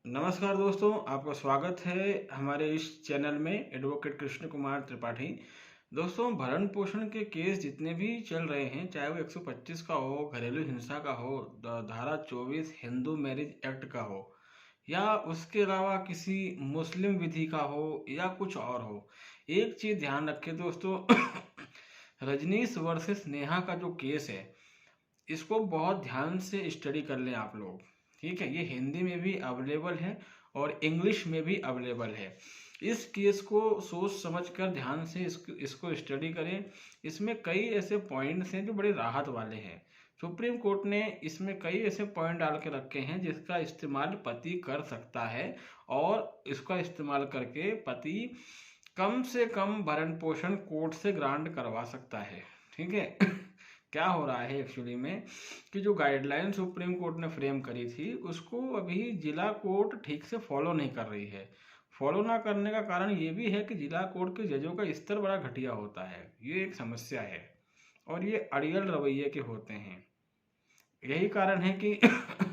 नमस्कार दोस्तों, आपका स्वागत है हमारे इस चैनल में एडवोकेट कृष्ण कुमार त्रिपाठी। दोस्तों, भरण पोषण के केस जितने भी चल रहे हैं, चाहे वो 125 का हो, घरेलू हिंसा का हो, धारा 24 हिंदू मैरिज एक्ट का हो, या उसके अलावा किसी मुस्लिम विधि का हो या कुछ और हो, एक चीज ध्यान रखें दोस्तों। रजनीश वर्सेस नेहा का जो केस है, इसको बहुत ध्यान से स्टडी कर लें आप लोग। ठीक है, ये हिंदी में भी अवेलेबल है और इंग्लिश में भी अवेलेबल है। इस केस को सोच समझ कर ध्यान से इसको स्टडी करें। इसमें कई ऐसे पॉइंट्स हैं जो बड़े राहत वाले हैं। सुप्रीम कोर्ट ने इसमें कई ऐसे पॉइंट डाल के रखे हैं जिसका इस्तेमाल पति कर सकता है, और इसका इस्तेमाल करके पति कम से कम भरण पोषण कोर्ट से ग्रांट करवा सकता है। ठीक है। क्या हो रहा है एक्चुअली में कि जो गाइडलाइन सुप्रीम कोर्ट ने फ्रेम करी थी, उसको अभी जिला कोर्ट ठीक से फॉलो नहीं कर रही है। फॉलो ना करने का कारण ये भी है कि जिला कोर्ट के जजों का स्तर बड़ा घटिया होता है। ये एक समस्या है और ये अड़ियल रवैये के होते हैं। यही कारण है कि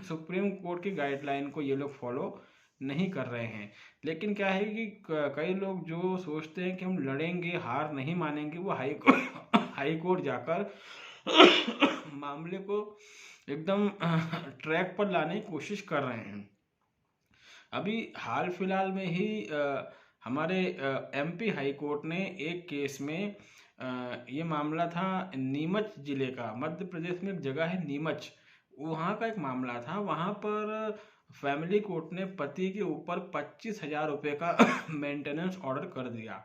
सुप्रीम कोर्ट की गाइडलाइन को ये लोग फॉलो नहीं कर रहे हैं। लेकिन क्या है कि कई लोग जो सोचते हैं कि हम लड़ेंगे, हार नहीं मानेंगे, वो हाई कोर्ट जाकर मामले को एकदम ट्रैक पर लाने की कोशिश कर रहे हैं। अभी हाल फिलहाल में ही हमारे एमपी हाई कोर्ट ने एक केस में, ये मामला था नीमच जिले का, मध्य प्रदेश में एक जगह है नीमच, वहाँ का एक मामला था। वहाँ पर फैमिली कोर्ट ने पति के ऊपर 25,000 रुपये का मेंटेनेंस ऑर्डर कर दिया।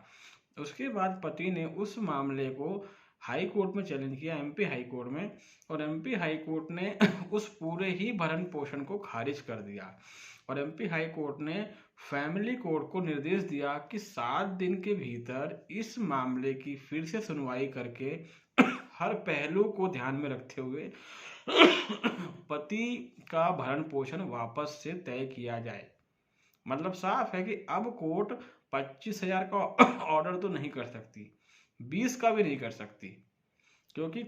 उसके बाद पति ने उस मामले को हाई कोर्ट में चैलेंज किया, एमपी हाई कोर्ट में, और एमपी हाई कोर्ट ने उस पूरे ही भरण पोषण को खारिज कर दिया। और एमपी हाई कोर्ट ने फैमिली कोर्ट को निर्देश दिया कि 7 दिन के भीतर इस मामले की फिर से सुनवाई करके हर पहलू को ध्यान में रखते हुए पति का भरण पोषण वापस से तय किया जाए। मतलब साफ है कि अब कोर्ट 25,000 का ऑर्डर तो नहीं कर सकती, 20 का भी नहीं कर सकती, क्योंकि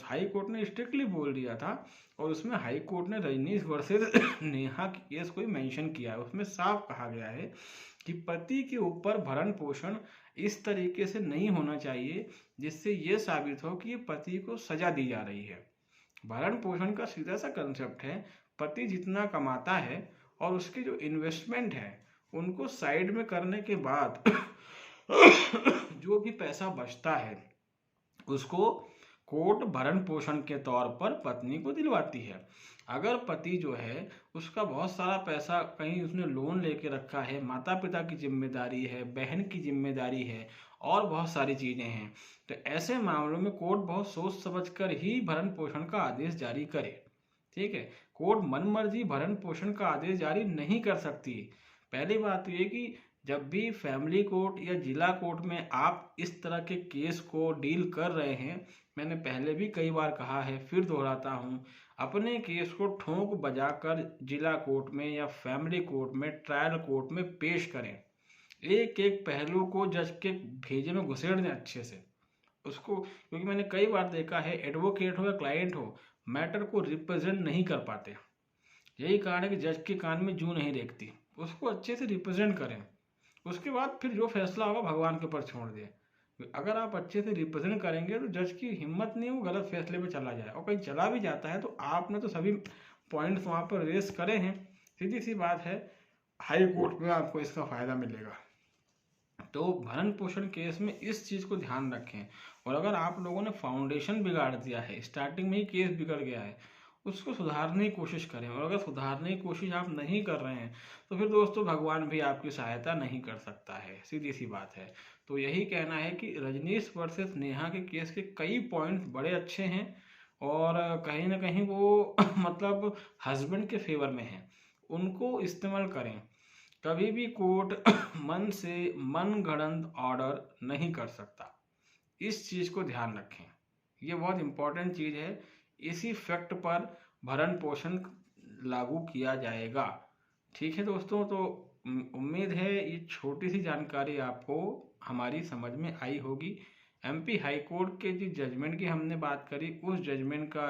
हाई कोर्ट ने स्ट्रिक्टली बोल दिया था। और उसमें हाई कोर्ट ने रजनीश वर्सेस नेहा की केस को मेंशन किया है। उसमें साफ कहा गया है कि पति के ऊपर भरण पोषण इस तरीके से नहीं होना चाहिए जिससे ये साबित हो कि पति को सजा दी जा रही है। भरण पोषण का सीधा सा कंसेप्ट है, पति जितना कमाता है और उसके जो इन्वेस्टमेंट है उनको साइड में करने के बाद जो भी पैसा बचता है उसको कोर्ट भरण पोषण के तौर पर पत्नी को दिलवाती है। अगर पति जो है उसका बहुत सारा पैसा कहीं उसने लोन लेके रखा है, माता पिता की जिम्मेदारी है, बहन की जिम्मेदारी है और बहुत सारी चीज़ें हैं, तो ऐसे मामलों में कोर्ट बहुत सोच समझ कर ही भरण पोषण का आदेश जारी करे। ठीक है, कोर्ट मनमर्जी भरण पोषण का आदेश जारी नहीं कर सकती। पहली बात तो ये कि जब भी फैमिली कोर्ट या जिला कोर्ट में आप इस तरह के केस को डील कर रहे हैं, मैंने पहले भी कई बार कहा है, फिर दोहराता हूँ, अपने केस को ठोंक बजाकर जिला कोर्ट में या फैमिली कोर्ट में, ट्रायल कोर्ट में पेश करें। एक एक पहलू को जज के भेजे में घुसेड़ दें अच्छे से उसको, क्योंकि मैंने कई बार देखा है एडवोकेट हो या क्लाइंट हो, मैटर को रिप्रेजेंट नहीं कर पाते। यही कारण है कि जज के कान में जूं नहीं देखती। उसको अच्छे से रिप्रेजेंट करें, उसके बाद फिर जो फैसला होगा भगवान के ऊपर छोड़ दें। अगर आप अच्छे से रिप्रेजेंट करेंगे तो जज की हिम्मत नहीं वो गलत फैसले पे चला जाए, और कहीं चला भी जाता है तो आपने तो सभी पॉइंट्स वहाँ पर रेस करे हैं। सीधी सी बात है, हाई कोर्ट में आपको इसका फ़ायदा मिलेगा। तो भरण पोषण केस में इस चीज़ को ध्यान रखें। और अगर आप लोगों ने फाउंडेशन बिगाड़ दिया है, स्टार्टिंग में ही केस बिगड़ गया है, उसको सुधारने की कोशिश करें। और अगर सुधारने की कोशिश आप नहीं कर रहे हैं तो फिर दोस्तों भगवान भी आपकी सहायता नहीं कर सकता है, सीधी सी बात है। तो यही कहना है कि रजनीश वर्सेस नेहा के केस के कई पॉइंट्स बड़े अच्छे हैं और कहीं ना कहीं वो मतलब हस्बैंड के फेवर में हैं, उनको इस्तेमाल करें। कभी भी कोर्ट मन से मनगढ़ंत ऑर्डर नहीं कर सकता, इस चीज़ को ध्यान रखें। ये बहुत इंपॉर्टेंट चीज़ है। इसी फैक्ट पर भरण पोषण लागू किया जाएगा। ठीक है दोस्तों, तो उम्मीद है ये छोटी सी जानकारी आपको हमारी समझ में आई होगी। एमपी हाई कोर्ट के जिस जजमेंट की हमने बात करी, उस जजमेंट का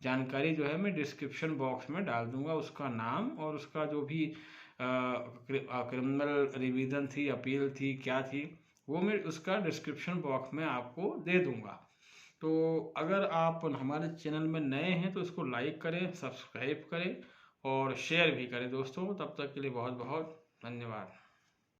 जानकारी जो है मैं डिस्क्रिप्शन बॉक्स में डाल दूंगा, उसका नाम और उसका जो भी क्रिमिनल रिवीजन थी, अपील थी, क्या थी, वो मैं उसका डिस्क्रिप्शन बॉक्स में आपको दे दूंगा। तो अगर आप हमारे चैनल में नए हैं तो इसको लाइक करें, सब्सक्राइब करें और शेयर भी करें दोस्तों। तब तक के लिए बहुत बहुत धन्यवाद।